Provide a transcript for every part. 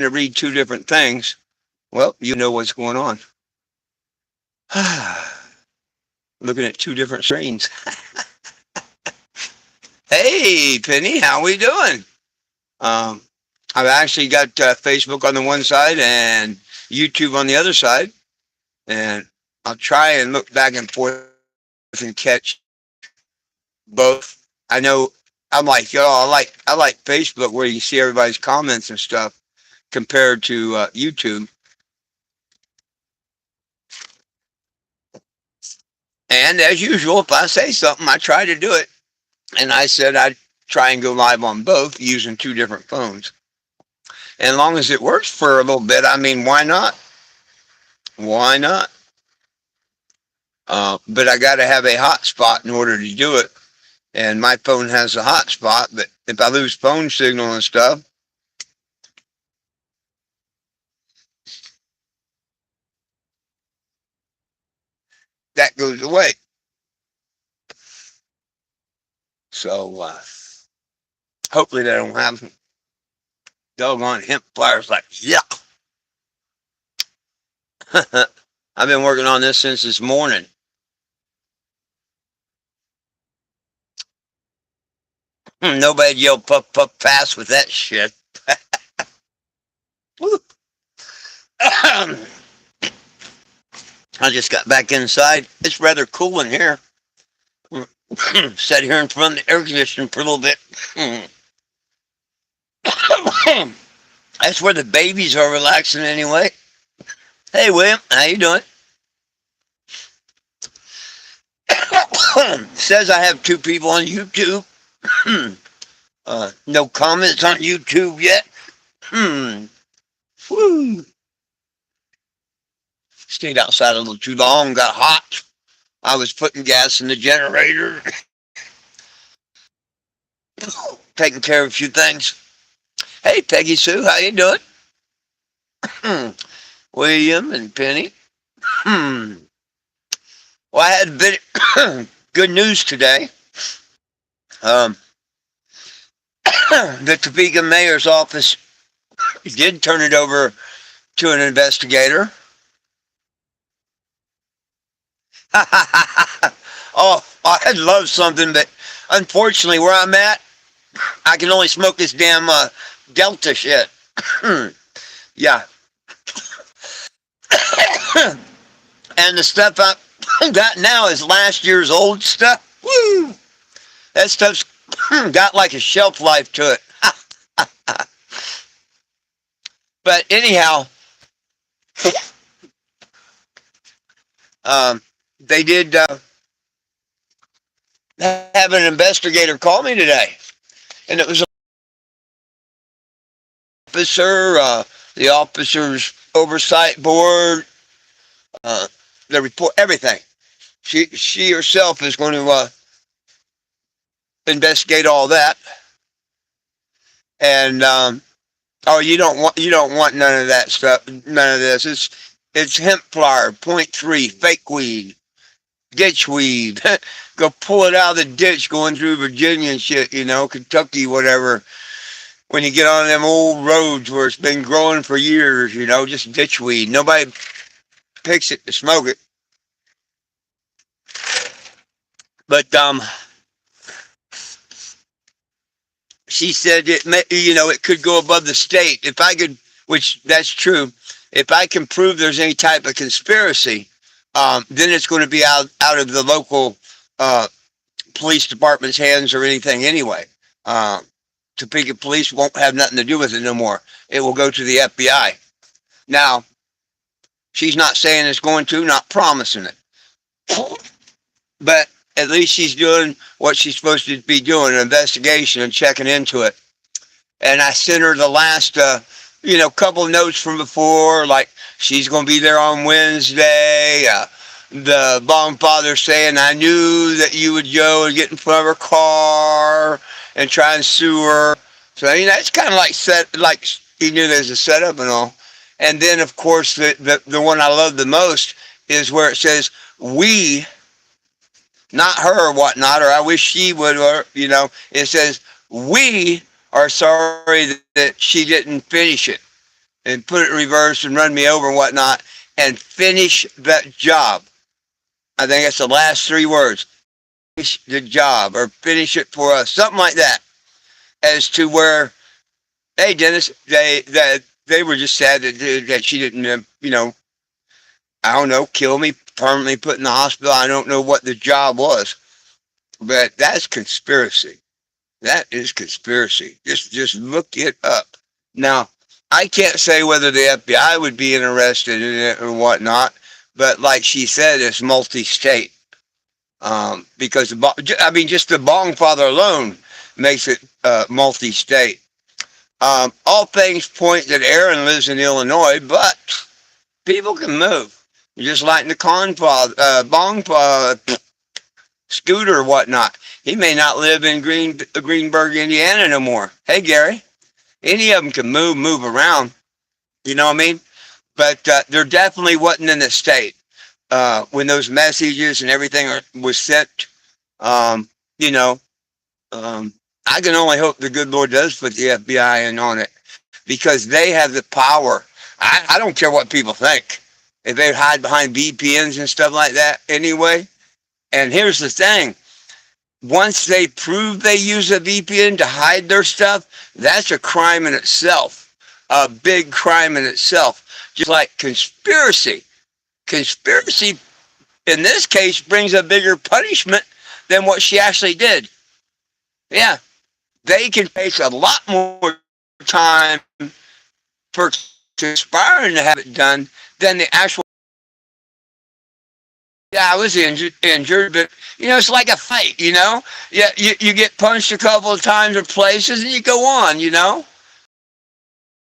to read two different things, well, you know what's going on. Looking at two different screens. Hey, Penny, how we doing? Um, I've actually got Facebook on the one side and YouTube on the other side, and I'll try and look back and forth and catch both. I know I'm like, I like Facebook where you see everybody's comments and stuff compared to YouTube. And as usual, if I say something, I try to do it. And I said I'd try and go live on both using two different phones. And as long as it works for a little bit, I mean, why not? Why not? But I got to have a hotspot in order to do it. And my phone has a hotspot, but if I lose phone signal and stuff, that goes away. So hopefully they don't have doggone hemp flyers like, yuck. I've been working on this since this morning. Nobody yell puff puff pass with that shit. I just got back inside. It's rather cool in here. Sat here in front of the air conditioning for a little bit. That's where the babies are relaxing anyway. Hey, William, how you doing? Says I have two people on YouTube. No comments on YouTube yet. Woo. Stayed outside a little too long, got hot. I was putting gas in the generator, taking care of a few things. Hey, Peggy Sue, how you doing? William and Penny. Well, I had a bit good news today. The Topeka mayor's office did turn it over to an investigator. Oh, I'd love something, but unfortunately, where I'm at, I can only smoke this damn Delta shit. Yeah. And the stuff I got now is last year's old stuff. Woo! That stuff's got like a shelf life to it. But anyhow, they did have an investigator call me today, and it was an officer, the officers oversight board, the report, everything. She herself is going to investigate all that, and oh, you don't want none of that stuff, none of this. It's hemp flower, .3, fake weed, ditch weed. Go pull it out of the ditch going through Virginia and shit, Kentucky, whatever. When you get on them old roads where it's been growing for years, just ditch weed. Nobody picks it to smoke it. But she said it could go above the state if I could, which that's true. If I can prove there's any type of conspiracy, then it's going to be out of the local police department's hands or anything anyway. Topeka police won't have nothing to do with it no more. It will go to the FBI. Now, she's not saying it's going to, not promising it. But at least she's doing what she's supposed to be doing, an investigation and checking into it. And I sent her the last, couple of notes from before, like she's going to be there on Wednesday. The bonfather saying, I knew that you would go and get in front of her car and try and sue her. So, that's kind of like he knew there's a setup and all. And then, of course, the one I love the most is where it says, we, not her or whatnot, or I wish she would, or, it says, we are sorry that she didn't finish it. and put it in reverse and run me over and whatnot and finish that job. I think that's the last three words. Finish the job or finish it for us, something like that. As to where, hey, Dennis, they were just sad that she didn't, I don't know, kill me, permanently put in the hospital. I don't know what the job was, but that's conspiracy. That is conspiracy. Just look it up. Now, I can't say whether the FBI would be interested in it or whatnot, but like she said, it's multi-state. Because just the Bong Father alone makes it multi-state. All things point that Aaron lives in Illinois, but people can move. Just like the Bong Scooter or whatnot. He may not live in Greenburg, Indiana no more. Hey, Gary, any of them can move around. You know what I mean? But there definitely wasn't in the state when those messages and everything was sent. You know, I can only hope the good Lord does put the FBI in on it because they have the power. I don't care what people think. If they hide behind VPNs and stuff like that anyway. And here's the thing. Once they prove they use a VPN to hide their stuff, that's a crime in itself. A big crime in itself. Just like conspiracy. Conspiracy, in this case, brings a bigger punishment than what she actually did. Yeah. They can face a lot more time for conspiring to have it done than the actual. Yeah, I was injured, but it's like a fight. Yeah, you get punched a couple of times or places, and you go on.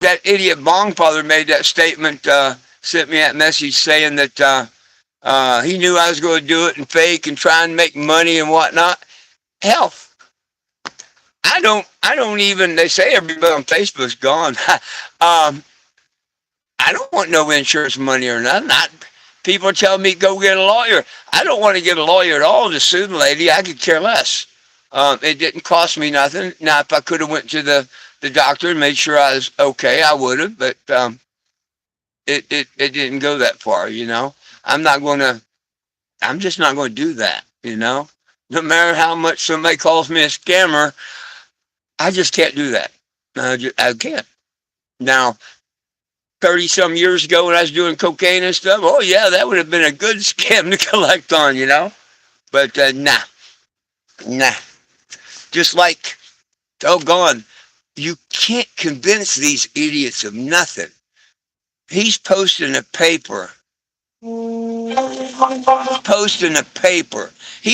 That idiot Bongfather made that statement, sent me that message saying that he knew I was going to do it and fake and try and make money and whatnot. Hell, I don't even. They say everybody on Facebook's gone. I don't want no insurance money or nothing. People tell me go get a lawyer. I don't want to get a lawyer at all to sue the lady. I could care less. It didn't cost me nothing. Now, if I could have went to the doctor and made sure I was okay, I would have. But it didn't go that far. I'm just not going to do that. No matter how much somebody calls me a scammer, I just can't do that. I can't. Now, 30-some years ago when I was doing cocaine and stuff, oh, yeah, that would have been a good scam to collect on, But, nah. Just like, doggone, you can't convince these idiots of nothing. He's posting a paper. He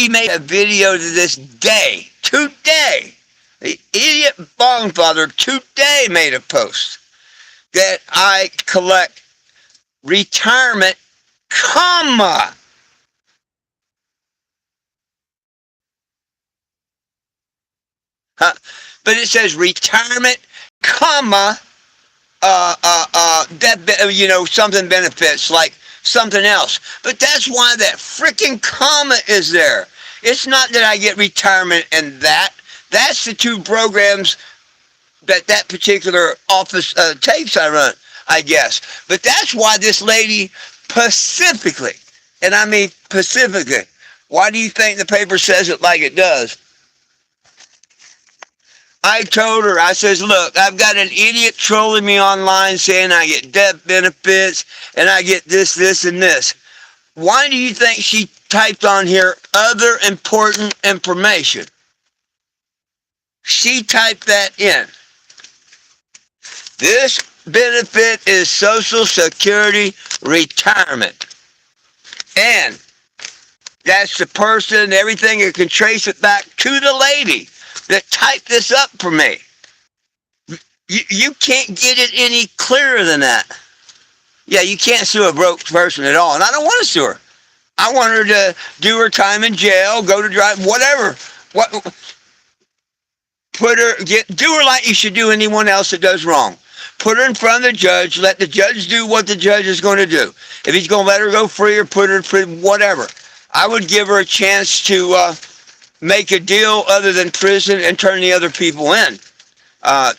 made a video to this day, today. The idiot Bongfather today made a post that I collect retirement, comma. But it says retirement, comma, something benefits like something else. But that's why that freaking comma is there. It's not that I get retirement and that. That's the two programs that particular office tapes I run, I guess. But that's why this lady specifically, and I mean specifically, why do you think the paper says it like it does? I told her, I says, look, I've got an idiot trolling me online saying I get death benefits and I get this, and this. Why do you think she typed on here other important information? She typed that in. This benefit is Social Security retirement. And that's the person, everything, you can trace it back to the lady that typed this up for me. You can't get it any clearer than that. Yeah, you can't sue a broke person at all. And I don't want to sue her. I want her to do her time in jail, go to drive, whatever. Do her like you should do anyone else that does wrong. Put her in front of the judge. Let the judge do what the judge is going to do. If he's going to let her go free or put her in prison, whatever. I would give her a chance to make a deal other than prison and turn the other people in. But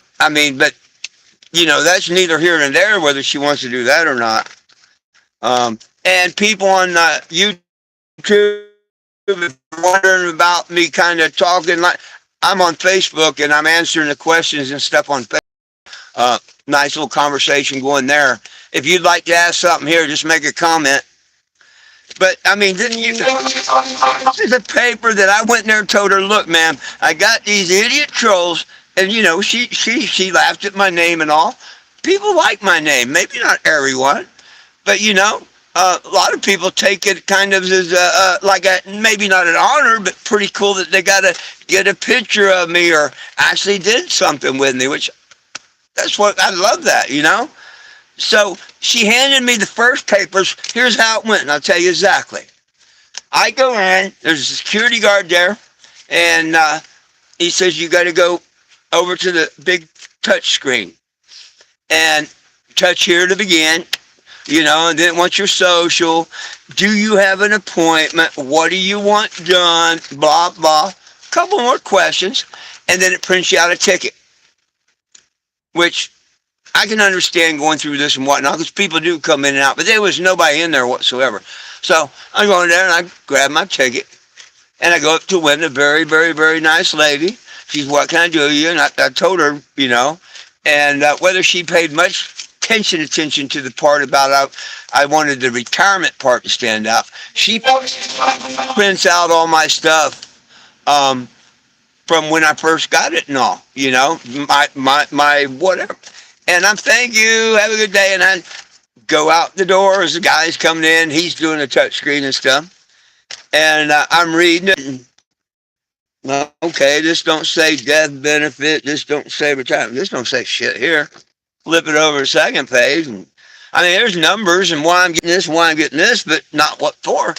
that's neither here nor there whether she wants to do that or not. And people on YouTube, if you're wondering about me kind of talking, like I'm on Facebook and I'm answering the questions and stuff on Facebook. Nice little conversation going there. If you'd like to ask something here, just make a comment. But I mean, didn't you? This is a paper that I went there and told her, look, ma'am, I got these idiot trolls, and she laughed at my name and all. People like my name, maybe not everyone, but a lot of people take it kind of as like maybe not an honor, but pretty cool that they got to get a picture of me or actually did something with me, which that's what I love that. So she handed me the first papers. Here's how it went, and I'll tell you exactly. I go in, there's a security guard there, and he says, you got to go over to the big touch screen and touch here to begin, and then once your social, do you have an appointment? What do you want done? Blah, blah. Couple more questions, and then it prints you out a ticket, which I can understand going through this and whatnot because people do come in and out, but there was nobody in there whatsoever. So I go in there and I grab my ticket and I go up to Wendy, a very, very, very nice lady. She's, what can I do you? And I told her, and whether she paid much attention to the part about I wanted the retirement part to stand out. She prints out all my stuff from when I first got it and all, my whatever. And I'm, thank you, have a good day. And I go out the door as the guy's coming in. He's doing a touch screen and stuff. And I'm reading it. Okay, this don't say death benefit. This don't say retirement. This don't say shit here. Flip it over to the second page. And, there's numbers and why I'm getting this, but not what for.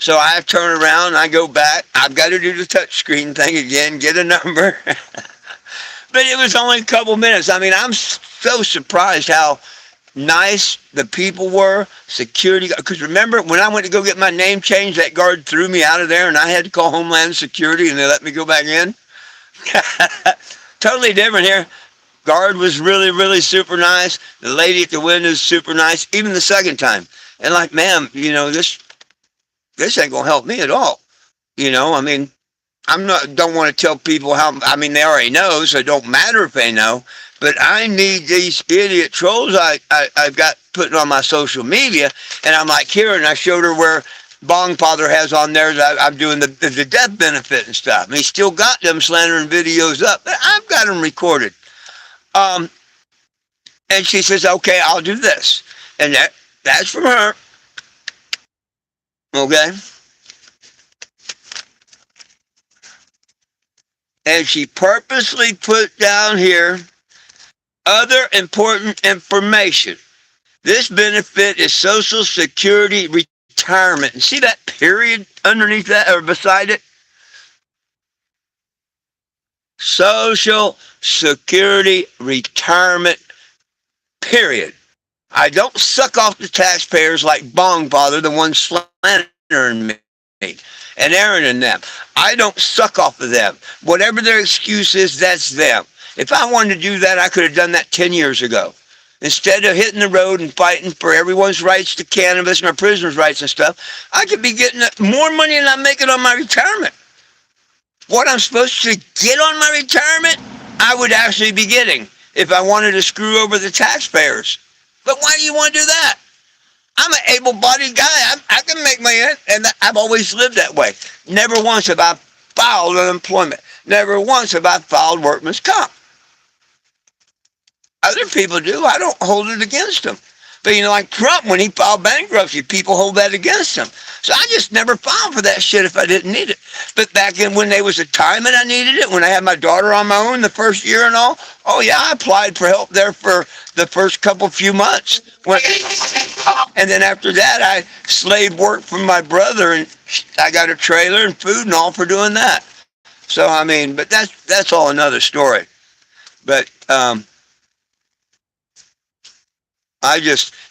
So I turn around, I go back. I've got to do the touch screen thing again, get a number. But it was only a couple minutes. I'm so surprised how nice the people were. Security, because remember when I went to go get my name changed, that guard threw me out of there and I had to call Homeland Security and they let me go back in. Totally different here. Guard was really, really super nice. The lady at the window is super nice, even the second time. And like, ma'am, this ain't gonna help me at all. Don't want to tell people how, they already know, so it don't matter if they know, but I need these idiot trolls I've got putting on my social media, and I'm like, here, and I showed her where Bong Father has on there that I'm doing the death benefit and stuff. And he still got them slandering videos up, but I've got them recorded. And she says, okay, I'll do this. And that's from her. Okay? And she purposely put down here other important information. This benefit is Social Security retirement. And see that period underneath that or beside it? Social Security retirement, period. I don't suck off the taxpayers like Bong Father, the one slandering me, and Aaron and them. I don't suck off of them. Whatever their excuse is, that's them. If I wanted to do that, I could have done that 10 years ago. Instead of hitting the road and fighting for everyone's rights to cannabis and our prisoners' rights and stuff, I could be getting more money than I'm making on my retirement. What I'm supposed to get on my retirement, I would actually be getting if I wanted to screw over the taxpayers. But why do you want to do that? I'm an able-bodied guy. I can make my end, and I've always lived that way. Never once have I filed unemployment. Never once have I filed workman's comp. Other people do. I don't hold it against them. But, like Trump, when he filed bankruptcy, people hold that against him. So I just never filed for that shit if I didn't need it. But back in when there was a time that I needed it, when I had my daughter on my own the first year and all, oh yeah, I applied for help there for the first few months. And then after that, I slave worked for my brother, and I got a trailer and food and all for doing that. So, but that's all another story. But,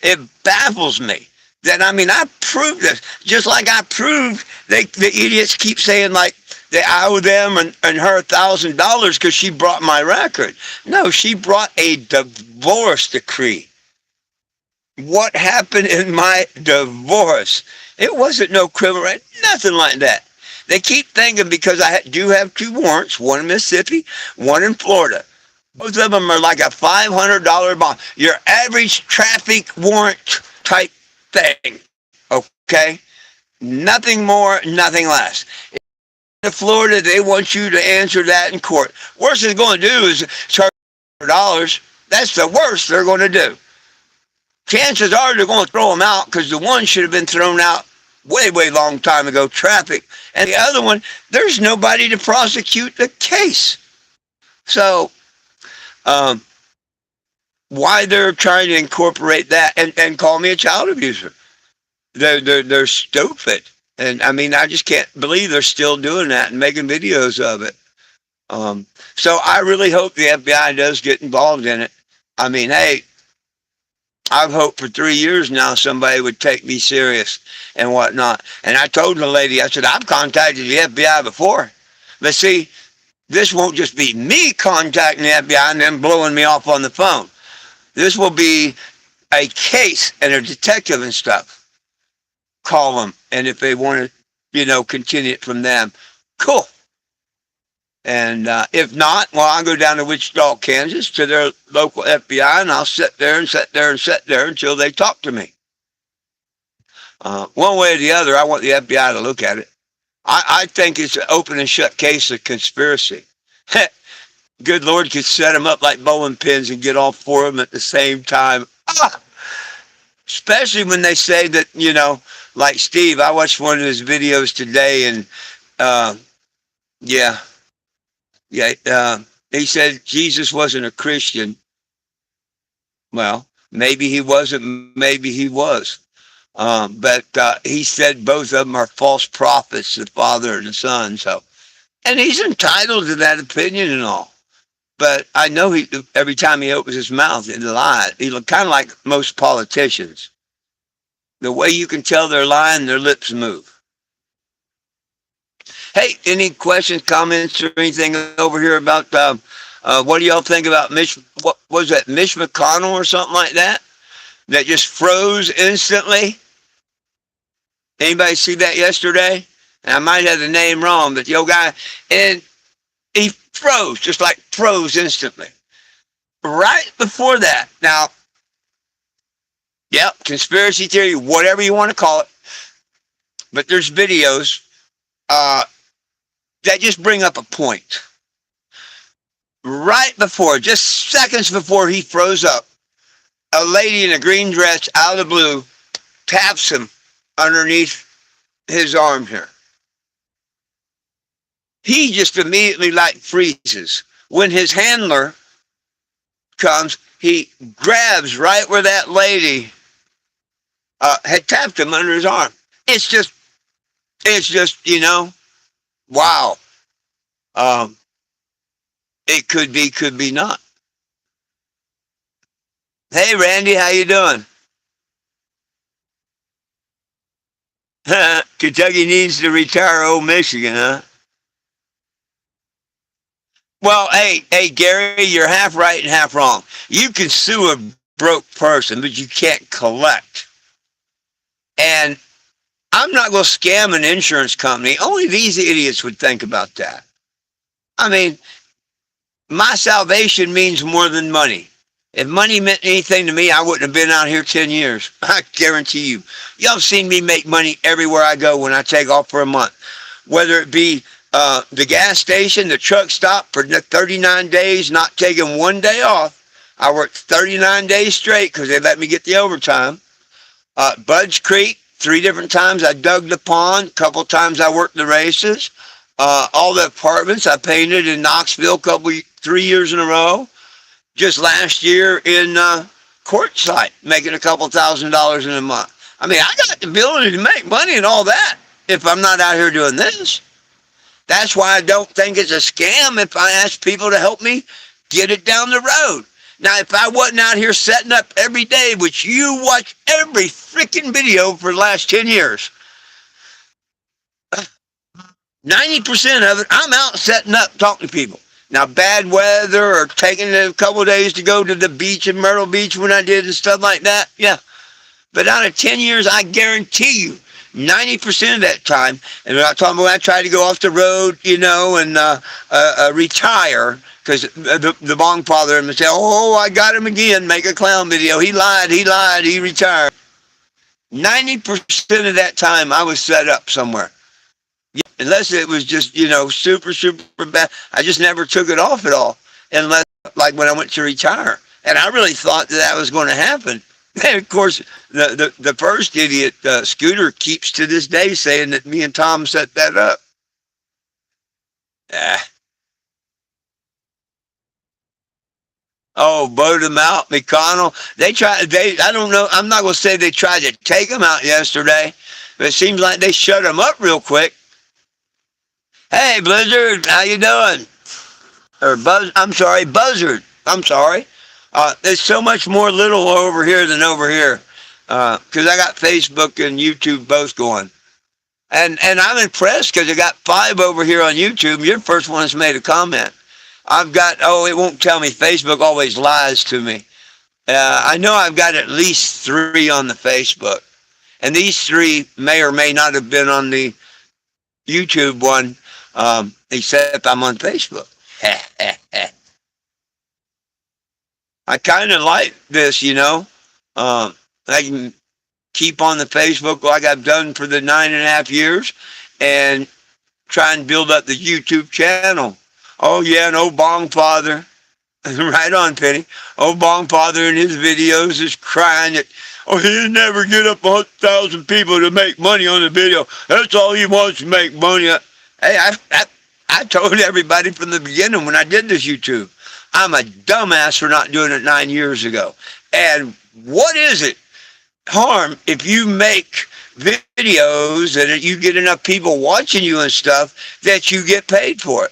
it baffles me that, I proved this. Just like I proved, the idiots keep saying, like, I owe them and her $1,000 because she brought my record. No, she brought a divorce decree. What happened in my divorce? It wasn't no criminal, nothing like that. They keep thinking because I do have two warrants, one in Mississippi, one in Florida. Both of them are like a $500 bond. Your average traffic warrant type thing, okay? Nothing more, nothing less. In Florida, they want you to answer that in court. Worst they're going to do is charge $100. That's the worst they're going to do. Chances are they're going to throw them out because the one should have been thrown out way, way long time ago, traffic. And the other one, there's nobody to prosecute the case. So, why they're trying to incorporate that and call me a child abuser? They're stupid. And I mean, I just can't believe they're still doing that and making videos of it. So I really hope the FBI does get involved in it. I mean, hey, I've hoped for 3 years now somebody would take me serious and whatnot. And I told the lady, I said, I've contacted the FBI before. But see, this won't just be me contacting the FBI and then blowing me off on the phone. This will be a case and a detective and stuff. Call them, and if they want to, continue it from them, cool. And if not, well, I'll go down to Wichita, Kansas, to their local FBI, and I'll sit there and sit there and sit there until they talk to me. One way or the other, I want the FBI to look at it. I think it's an open and shut case of conspiracy. Good Lord could set them up like bowling pins and get all four of them at the same time. Especially when they say that, like Steve, I watched one of his videos today, and he said Jesus wasn't a Christian. Well, maybe he wasn't, maybe he was. But he said both of them are false prophets, the Father and the Son. So, and he's entitled to that opinion and all. But I know every time he opens his mouth, he lies. He look kind of like most politicians. The way you can tell they're lying, their lips move. Hey, any questions, comments, or anything over here about what do y'all think about what was that, Mitch McConnell or something like that? That just froze instantly? Anybody see that yesterday? And I might have the name wrong, but the old guy, and he froze, just like froze instantly. Right before that. Now, yep, conspiracy theory, whatever you want to call it. But there's videos that just bring up a point. Right before, just seconds before he froze up, a lady in a green dress out of the blue taps him underneath his arm here. He just immediately freezes. When his handler comes, he grabs right where that lady had tapped him under his arm. It's just, wow. It could be not. Hey, Randy, how you doing? Kentucky needs to retire Old Michigan, huh? Well, hey, Gary, you're half right and half wrong. You can sue a broke person, but you can't collect. And I'm not going to scam an insurance company. Only these idiots would think about that. I mean, my salvation means more than money. If money meant anything to me, I wouldn't have been out here 10 years. I guarantee you. Y'all have seen me make money everywhere I go when I take off for a month. Whether it be the gas station, the truck stop for 39 days, not taking one day off. I worked 39 days straight because they let me get the overtime. Budge Creek, 3 different times I dug the pond. A couple times I worked the races. All the apartments I painted in Knoxville 3 years in a row. Just last year in Quartzsite, making a couple $1,000s in a month. I mean, I got the ability to make money and all that if I'm not out here doing this. That's why I don't think it's a scam if I ask people to help me get it down the road. Now, if I wasn't out here setting up every day, which you watch every freaking video for the last 10 years, 90% of it, I'm out setting up, talking to people. Now, bad weather or taking a couple of days to go to the beach in Myrtle Beach when I did and stuff like that, yeah. But out of 10 years, I guarantee you, 90% of that time, and I'm talking about when I tried to go off the road, and retire, because the bong father and say, oh, I got him again, make a clown video. He lied, he retired. 90% of that time, I was set up somewhere. Unless it was just, super, super bad. I just never took it off at all. Unless, like, when I went to retire. And I really thought that was going to happen. And, of course, the first idiot, Scooter, keeps to this day saying that me and Tom set that up. Oh, vote him out, McConnell. I don't know. I'm not going to say they tried to take him out yesterday, but it seems like they shut him up real quick. Hey, Blizzard, how you doing? Or Buzzard. I'm sorry. There's so much more little over here than over here. Because I got Facebook and YouTube both going. And I'm impressed because I got 5 over here on YouTube. You're the first one that's made a comment. It won't tell me. Facebook always lies to me. I know I've got at least 3 on the Facebook. And these 3 may or may not have been on the YouTube one, except I'm on Facebook. I kind of like this, I can keep on the Facebook like I've done for the 9.5 years and try and build up the YouTube channel. Oh, yeah, and old Bong Father, right on, Penny. Old Bong Father in his videos is crying that, he'll never get up 100,000 people to make money on the video. That's all he wants to make money. Hey, I told everybody from the beginning when I did this YouTube, I'm a dumbass for not doing it 9 years ago. And what is it harm if you make videos and you get enough people watching you and stuff that you get paid for it?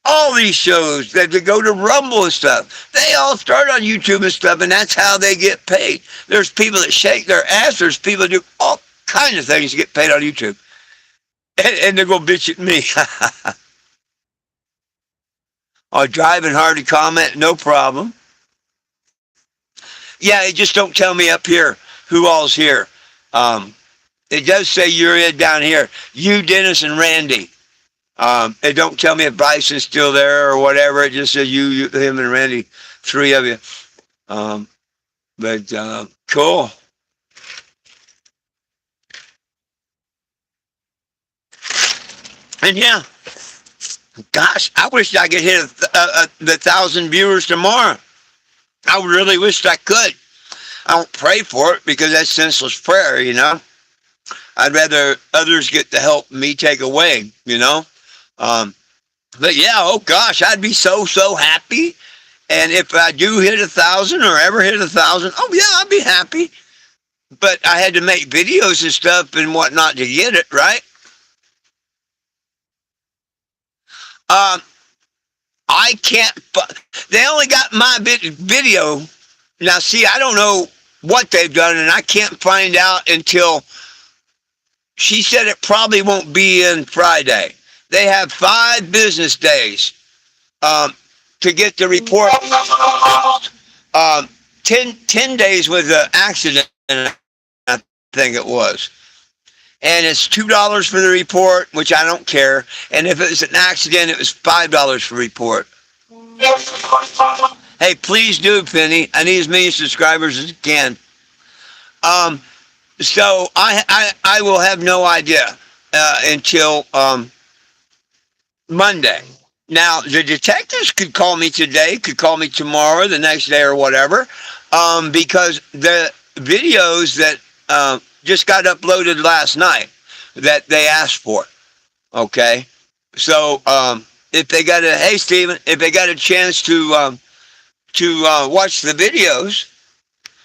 All these shows that go to Rumble and stuff, they all start on YouTube and stuff, and that's how they get paid. There's people that shake their ass. There's people that do all kinds of things to get paid on YouTube. And they're going to bitch at me. Driving hard to comment, no problem. Yeah, it just don't tell me up here who all's here. It does say you're in down here. You, Dennis, and Randy. It don't tell me if Bryson's still there or whatever. It just says you, him, and Randy, 3 of you. But cool. And yeah, gosh, I wish I could hit the 1,000 viewers tomorrow. I really wished I could. I don't pray for it because that's senseless prayer, I'd rather others get the help me take away, But yeah, oh gosh, I'd be so happy. And if I do hit 1,000 or ever hit 1,000, oh yeah, I'd be happy. But I had to make videos and stuff and whatnot to get it, right? I can't. They only got my video. Now, see, I don't know what they've done, and I can't find out until she said it probably won't be in Friday. They have 5 business days to get the report. 10 days with the accident, I think it was. And it's $2 for the report, which I don't care. And if it was an accident, it was $5 for report. Hey, please do, Penny. I need as many subscribers as I can. So I will have no idea until Monday. Now, the detectives could call me today, could call me tomorrow, the next day, or whatever, because the videos that just got uploaded last night that they asked for. Okay, so if they got hey Stephen, if they got a chance to watch the videos,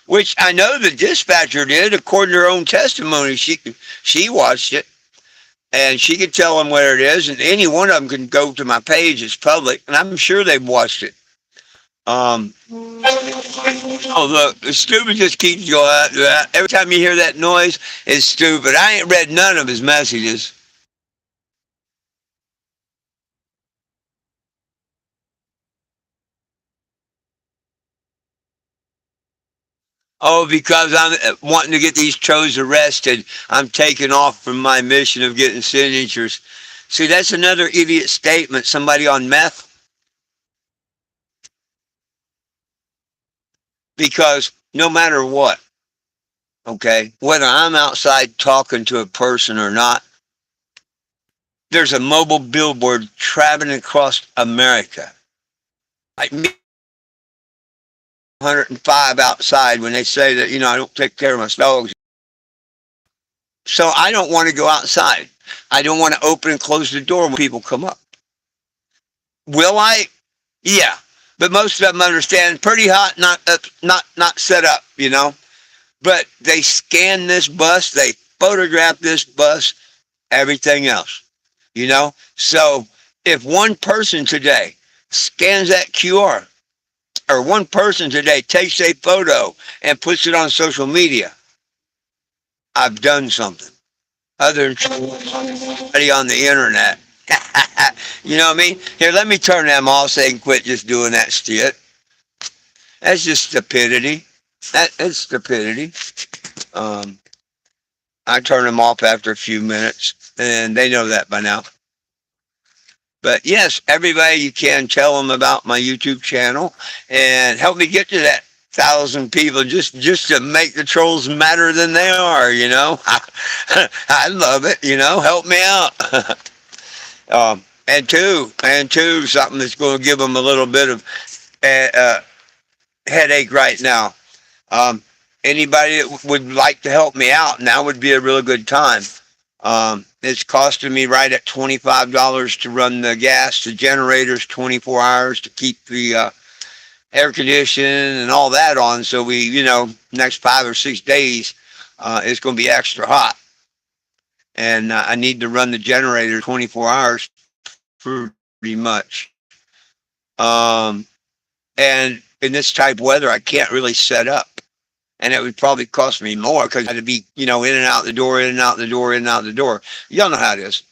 which I know the dispatcher did, according to her own testimony, she watched it, and she could tell them where it is, and any one of them can go to my page. It's public, and I'm sure they've watched it. Look, the stupid just keeps going. Every time you hear that noise, it's stupid. I ain't read none of his messages. Oh, because I'm wanting to get these trolls arrested, I'm taking off from my mission of getting signatures. See, that's another idiot statement. Somebody on meth, because no matter what, okay, whether I'm outside talking to a person or not, there's a mobile billboard traveling across America. Like me, 105 outside when they say that, I don't take care of my dogs. So I don't want to go outside. I don't want to open and close the door when people come up. Will I? Yeah. But most of them understand pretty hot, not set up, But they scan this bus, they photograph this bus, everything else, So if one person today scans that QR, or one person today takes a photo and puts it on social media, I've done something other than somebody on the internet. You know what I mean? Here, let me turn them off so they can quit just doing that shit. That's just stupidity. That's stupidity. Um, I turn them off after a few minutes, and they know that by now. But yes, everybody you can tell them about my YouTube channel and help me get to that 1,000 people just to make the trolls madder than they are. I love it. Help me out. And two, something that's going to give them a little bit of uh, headache right now. Um, Anybody that would like to help me out, now would be a really good time. It's costing me right at $25 to run the gas, the generators, 24 hours to keep the air conditioning and all that on. So next 5 or 6 days, it's going to be extra hot. And I need to run the generator 24 hours pretty much. And in this type of weather, I can't really set up. And it would probably cost me more because I had to be, in and out the door, in and out the door, in and out the door. Y'all know how it is.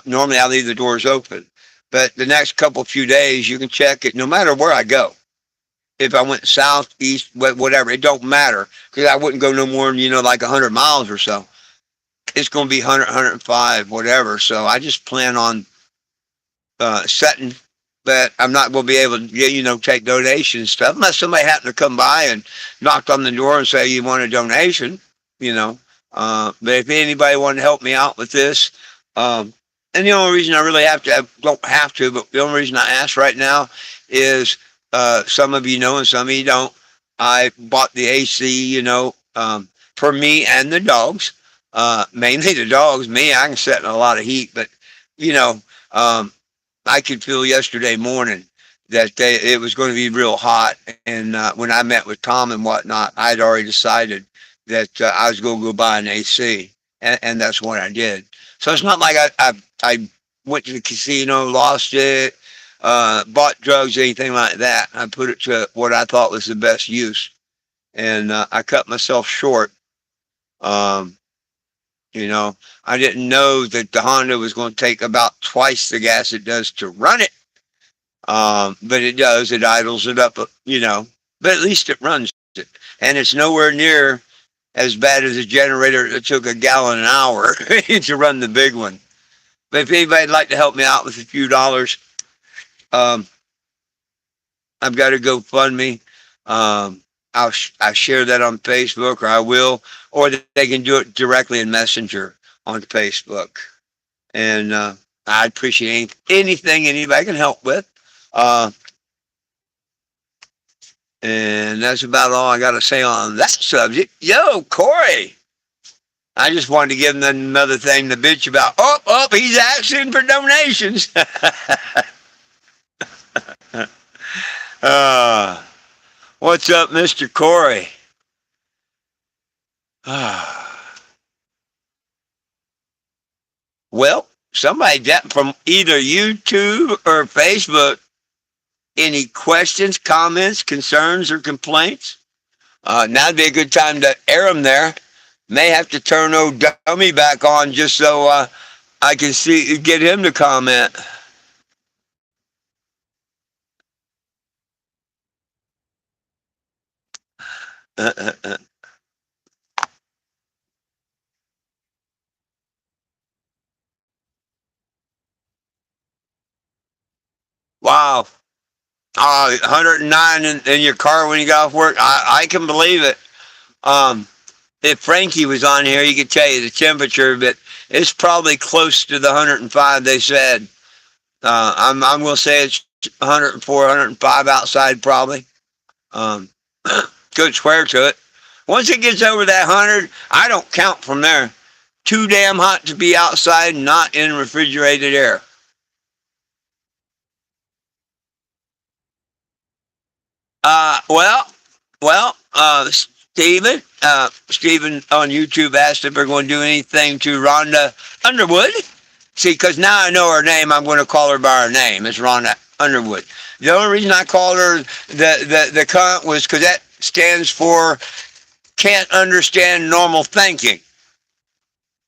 Normally, I leave the doors open. But the next few days, you can check it no matter where I go. If I went south, east, whatever, it don't matter because I wouldn't go no more than, like 100 miles or so. It's going to be 100, 105, whatever. So I just plan on setting, but I'm not going to be able to, take donations and stuff unless somebody happened to come by and knock on the door and say you want a donation, But if anybody wanted to help me out with this, and the only reason I really don't have to, but the only reason I ask right now is some of you know and some of you don't. I bought the AC, for me and the dogs. Mainly the dogs. Me, I can set in a lot of heat, but I could feel yesterday morning that it was going to be real hot. And when I met with Tom and whatnot, I'd already decided that I was going to go buy an AC, and that's what I did. So it's not like I went to the casino, lost it, bought drugs, anything like that. I put it to what I thought was the best use, and I cut myself short. Um, I didn't know that the Honda was going to take about twice the gas it does to run it. But it does. It idles it up, but at least it runs it. And it's nowhere near as bad as a generator that took a gallon an hour to run the big one. But if anybody'd like to help me out with a few dollars, I've got a GoFundMe. I'll share that on Facebook, or I will, or they can do it directly in Messenger on Facebook. And I appreciate anything anybody can help with. And that's about all I got to say on that subject. Yo, Corey. I just wanted to give him another thing to bitch about. He's asking for donations. What's up, Mr. Corey? Well, somebody from either YouTube or Facebook, any questions, comments, concerns, or complaints? Now'd be a good time to air them there. May have to turn old dummy back on just so I can get him to comment. Wow. 109 in your car when you got off work. I can believe it. Um, if Frankie was on here, he could tell you the temperature, but it's probably close to the 105 they said. I'm going to say it's 104, 105 outside probably. Um, could swear to it. Once it gets over that 100, I don't count from there. Too damn hot to be outside, not in refrigerated air. Well, Stephen on YouTube asked if we're going to do anything to Rhonda Underwood. See, because now I know her name, I'm going to call her by her name. It's Rhonda Underwood. The only reason I called her the cunt was because that stands for can't understand normal thinking.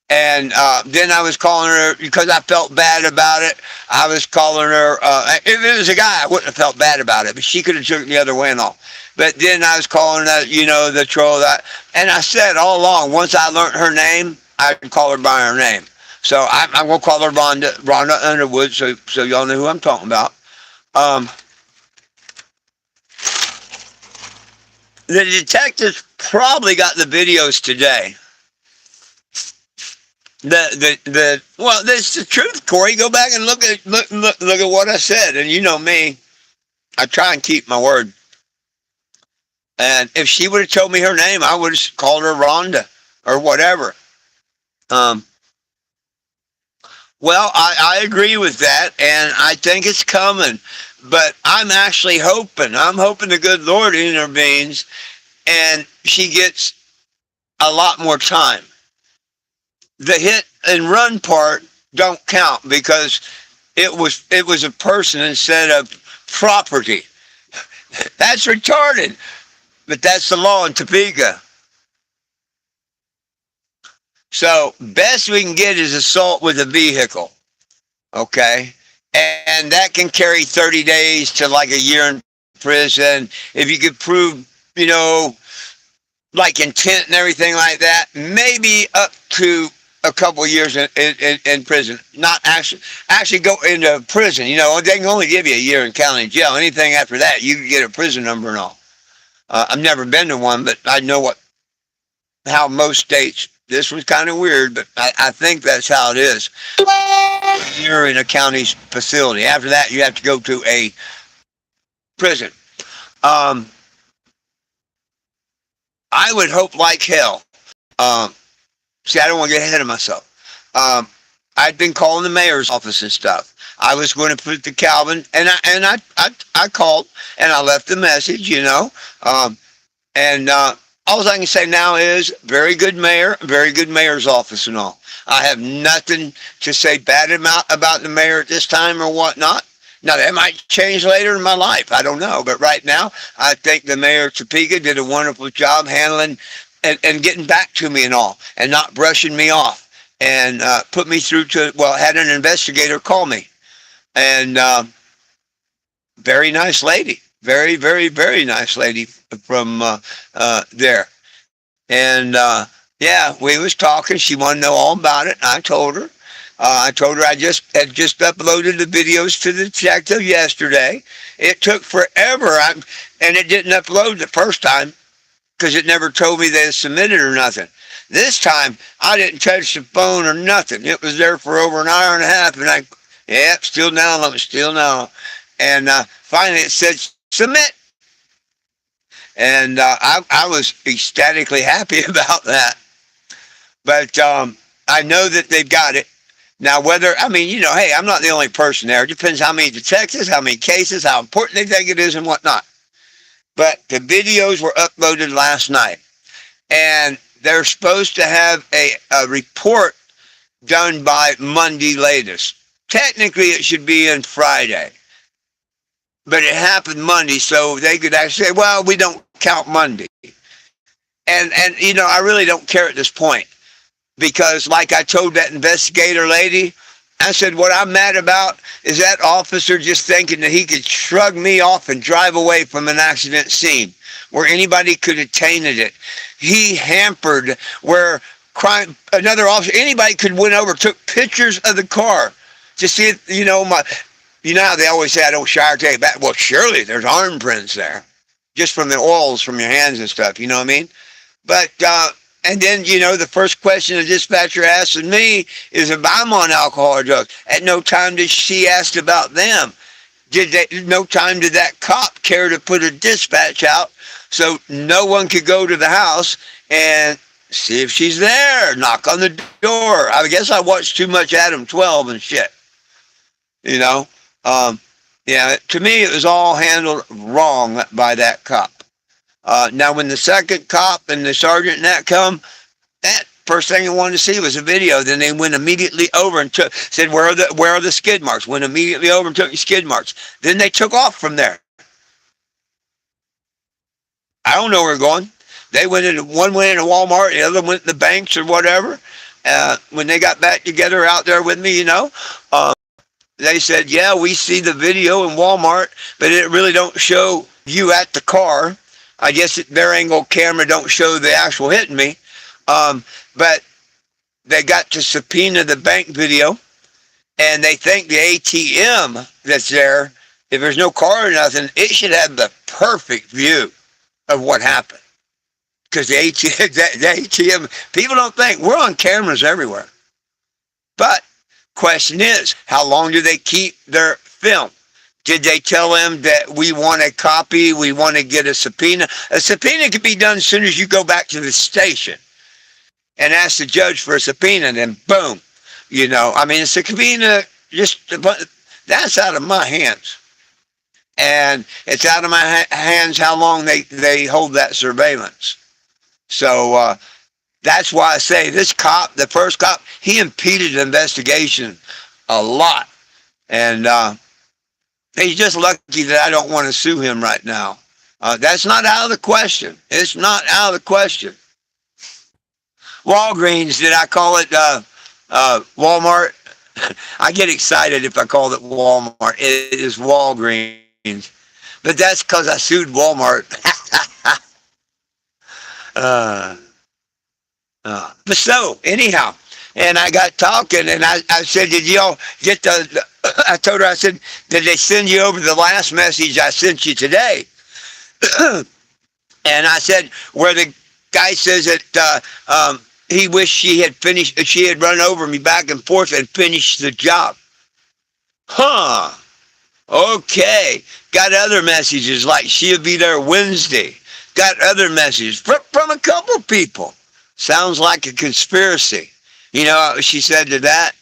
And then I was calling her because I felt bad about it. I was calling her. If it was a guy, I wouldn't have felt bad about it, but she could have took it the other way and all. But then I was calling that, the troll that, and I said all along, once I learned her name, I could call her by her name. So I'm gonna call her Rhonda Underwood, so y'all know who I'm talking about. Um, the detectives probably got the videos today. Well, that's the truth, Corey. Go back and look at what I said, and you know me, I try and keep my word. And if she would have told me her name, I would have called her Rhonda or whatever. Um, well, I agree with that, and I think it's coming. But I'm actually hoping. I'm hoping the good Lord intervenes, and she gets a lot more time. The hit and run part don't count because it was a person instead of property. That's retarded, but that's the law in Topeka. So best we can get is assault with a vehicle, okay, and that can carry 30 days to like a year in prison if you could prove, you know, like intent and everything like that. Maybe up to a couple of years in prison. Not actually go into prison. You know, they can only give you a year in county jail. Anything after that, you can get a prison number and all. I've never been to one, but I know how most states. This was kind of weird, but I think that's how it is. You're in a county's facility. After that, you have to go to a prison. Um, I would hope like hell. Um, See, I don't want to get ahead of myself. I'd been calling the mayor's office and stuff. I was going to put the Calvin, and I called and I left a message, and all I can say now is very good mayor, very good mayor's office and all. I have nothing to say bad about the mayor at this time or whatnot. Now, that might change later in my life. I don't know. But right now, I think the mayor of Topeka did a wonderful job handling and getting back to me and all, and not brushing me off, and put me through to, had an investigator call me. And very nice lady. Very, very, very nice lady from there. And yeah, we was talking. She wanted to know all about it. I told her. I told her I had just uploaded the videos to the detective yesterday. It took forever, and it didn't upload the first time because it never told me they had submitted or nothing. This time, I didn't touch the phone or nothing. It was there for over an hour and a half, and still downloading, still now. And finally, it said submit. And I was ecstatically happy about that. But I know that they've got it. Now, hey, I'm not the only person there. It depends how many detectives, how many cases, how important they think it is and whatnot. But the videos were uploaded last night. And they're supposed to have a report done by Monday latest. Technically, it should be in Friday. But it happened Monday, so they could actually say, well, we don't count Monday. And I really don't care at this point. Because like I told that investigator lady, I said, what I'm mad about is that officer just thinking that he could shrug me off and drive away from an accident scene. where anybody could have tainted it. He hampered where crime, another officer, anybody could went over, took pictures of the car to see if, you know how they always say, I don't shower, take it back. Well, surely there's arm prints there just from the oils from your hands and stuff. You know what I mean? But, and then, the first question the dispatcher asked me is if I'm on alcohol or drugs. At no time did she ask about them. No time did that cop care to put a dispatch out so no one could go to the house and see if she's there, knock on the door. I guess I watched too much Adam 12 and shit. Yeah, to me it was all handled wrong by that cop. Now, when the second cop and the sergeant and that come, that first thing I wanted to see was a video. Then they went immediately over and said, where are the skid marks? Went immediately over and took the skid marks. Then they took off from there. I don't know where we're going. One went into Walmart, the other went in the banks or whatever. When they got back together out there with me, they said, yeah, we see the video in Walmart, but it really don't show you at the car. I guess their angle camera don't show the actual hitting me. But they got to subpoena the bank video, and they think the ATM that's there, if there's no car or nothing, it should have the perfect view of what happened. Because the ATM, people don't think, we're on cameras everywhere. But question is, how long do they keep their film? Did they tell them that we want a copy, we want to get a subpoena? A subpoena can be done as soon as you go back to the station and ask the judge for a subpoena, and then boom. It's a subpoena, that's out of my hands. And it's out of my hands how long they hold that surveillance. So that's why I say this cop, the first cop, he impeded the investigation a lot. And he's just lucky that I don't want to sue him right now. That's not out of the question. It's not out of the question. Walgreens, did I call it Walmart? I get excited if I call it Walmart. It is Walgreens. But that's because I sued Walmart. But so, anyhow, and I got talking, and I said, did y'all get I told her, I said, did they send you over the last message I sent you today? And I said, where the guy says that he wished she had run over me back and forth and finished the job. Huh. Okay. Got other messages like she'll be there Wednesday. Got other messages from a couple people. Sounds like a conspiracy. You know what she said to that?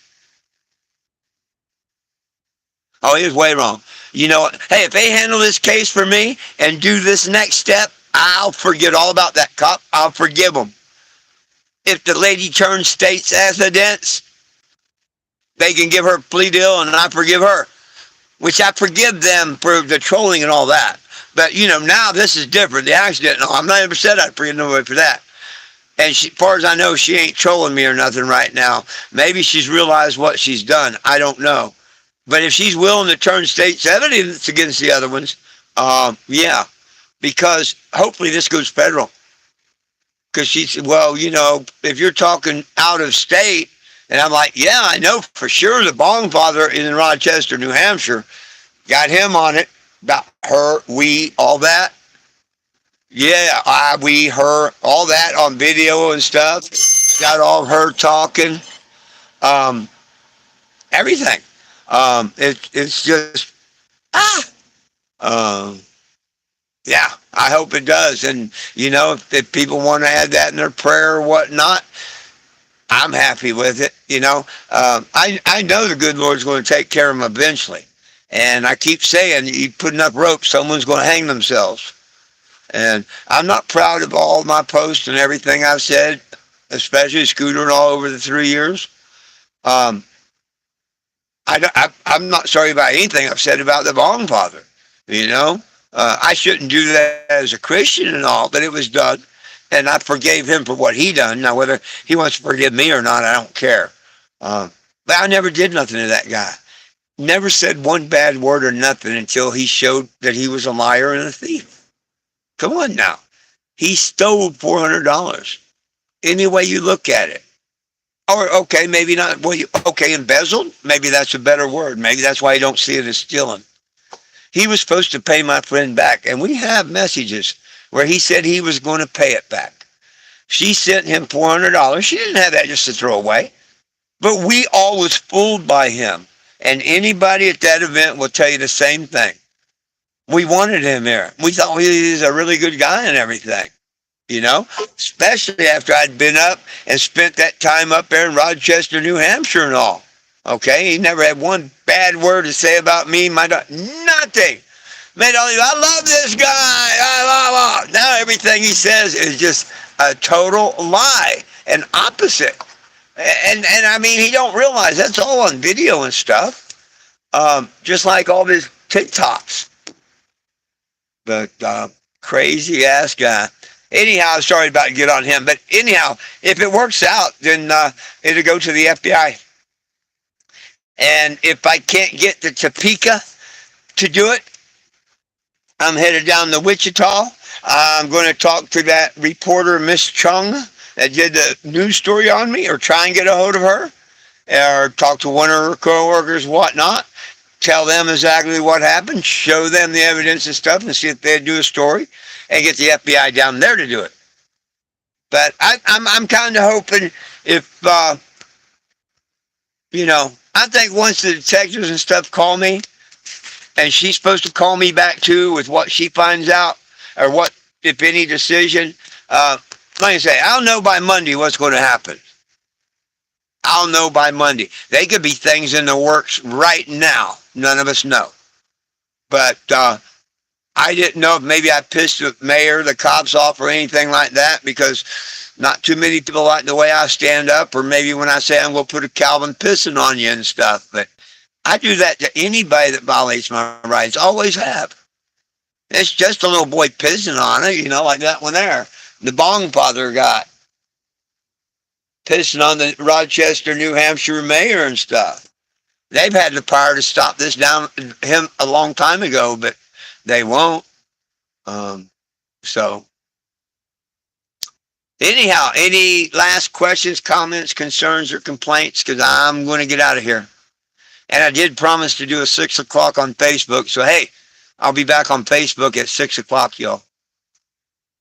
Oh, he was way wrong. You know what? Hey, if they handle this case for me and do this next step, I'll forget all about that cop. I'll forgive them. If the lady turns state's evidence, they can give her a plea deal and I forgive her. Which I forgive them for the trolling and all that. But, now this is different. The accident, no, I'm not even said I'd forgive nobody for that. And as far as I know, she ain't trolling me or nothing right now. Maybe she's realized what she's done. I don't know. But if she's willing to turn state's evidence against the other ones, yeah. Because hopefully this goes federal. Because she said, well, if you're talking out of state, and I'm like, yeah, I know for sure the Bong father in Rochester, New Hampshire, got him on it, about her, we, all that. Yeah, I, we, her, all that on video and stuff. Got all of her talking. Everything. It's just, yeah, I hope it does. And, if people want to add that in their prayer or whatnot, I'm happy with it. I know the good Lord's going to take care of them eventually. And I keep saying, you put enough rope, someone's going to hang themselves. And I'm not proud of all my posts and everything I've said, especially Scooter all over the 3 years. I'm not sorry about anything I've said about the Bong father. I shouldn't do that as a Christian and all, but it was done. And I forgave him for what he done. Now, whether he wants to forgive me or not, I don't care. But I never did nothing to that guy. Never said one bad word or nothing until he showed that he was a liar and a thief. Come on now. He stole $400. Any way you look at it. Or, okay, maybe not. Well, okay, embezzled? Maybe that's a better word. Maybe that's why you don't see it as stealing. He was supposed to pay my friend back. And we have messages where he said he was going to pay it back. She sent him $400. She didn't have that just to throw away. But we all was fooled by him. And anybody at that event will tell you the same thing. We wanted him there. We thought he was a really good guy and everything. You know, especially after I'd been up and spent that time up there in Rochester, New Hampshire and all. Okay, he never had one bad word to say about me, nothing. Made all these, I love this guy. Now everything he says is just a total lie and opposite. And I mean, he don't realize that's all on video and stuff. Just like all his TikToks. But crazy ass guy. Anyhow, sorry about to get on him. But anyhow, if it works out, then it'll go to the FBI. And if I can't get the Topeka to do it, I'm headed down to Wichita. I'm going to talk to that reporter, Miss Chung, that did the news story on me, or try and get a hold of her, or talk to one of her co-workers, whatnot. Tell them exactly what happened, show them the evidence and stuff, and see if they'd do a story, and get the FBI down there to do it. But I'm kind of hoping if, I think once the detectives and stuff call me, and she's supposed to call me back too with what she finds out, or what, if any, decision. Like I say, I'll know by Monday what's going to happen. I'll know by Monday. They could be things in the works right now. None of us know. But I didn't know if maybe I pissed the mayor, the cops off, or anything like that, because not too many people like the way I stand up, or maybe when I say I'm going to put a Calvin pissing on you and stuff. But I do that to anybody that violates my rights. Always have. It's just a little boy pissing on it, like that one there. The Bong Father got pissing on the Rochester, New Hampshire mayor and stuff. They've had the power to stop this down him a long time ago, but they won't. So anyhow, any last questions, comments, concerns, or complaints? Because I'm going to get out of here. And I did promise to do a 6 o'clock on Facebook. So, hey, I'll be back on Facebook at 6 o'clock, y'all.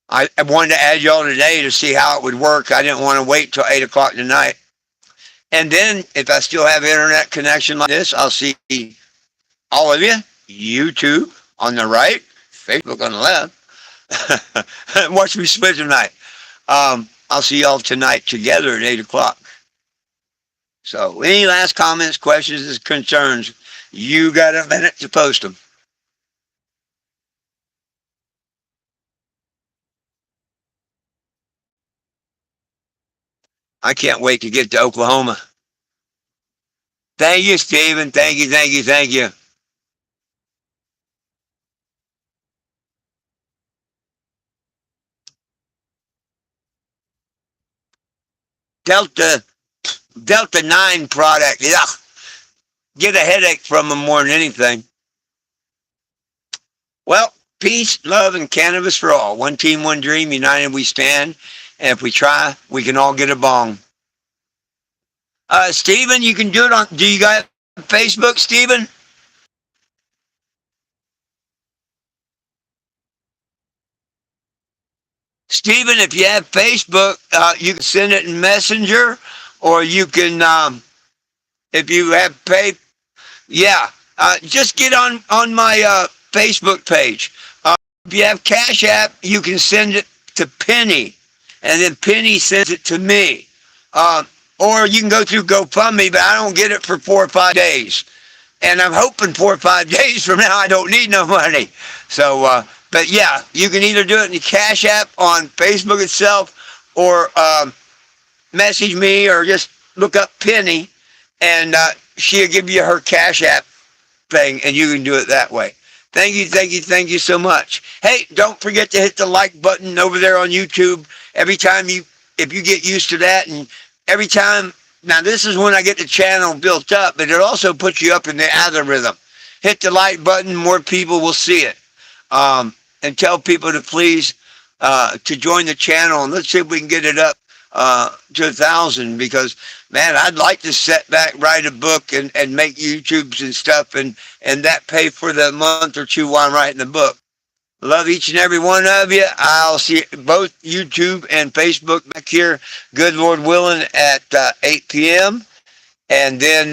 I wanted to add y'all today to see how it would work. I didn't want to wait till 8 o'clock tonight. And then, if I still have internet connection like this, I'll see all of you. YouTube on the right, Facebook on the left. Watch me split tonight. I'll see y'all tonight together at 8 o'clock. So, any last comments, questions, concerns? You got a minute to post them. I can't wait to get to Oklahoma. Thank you, Stephen. Thank you, thank you, thank you. Delta 9 product. Yeah. Get a headache from them more than anything. Well, peace, love, and cannabis for all. One team, one dream. United we stand. And if we try, we can all get a bong. Stephen, you can do it on. Do you got Facebook, Stephen? Stephen, if you have Facebook, you can send it in Messenger, or you can, if you have pay, yeah, just get on my Facebook page. If you have Cash App, you can send it to Penny, and then Penny sends it to me. Or you can go through GoFundMe, but I don't get it for 4 or 5 days. And I'm hoping 4 or 5 days from now I don't need no money. So, but yeah, you can either do it in the Cash App on Facebook itself, or message me, or just look up Penny, and she'll give you her Cash App thing, and you can do it that way. Thank you, thank you, thank you so much. Hey, don't forget to hit the like button over there on YouTube. Every time if you get used to that, and every time, now this is when I get the channel built up, but it also puts you up in the algorithm. Hit the like button, more people will see it. and tell people to please to join the channel, and let's see if we can get it up to 1,000, because man, I'd like to sit back, write a book, and make YouTubes and stuff, and that pay for the month or two while I'm writing the book. Love each and every one of you. I'll see both YouTube and Facebook back here, good Lord willing, at 8 p.m. And then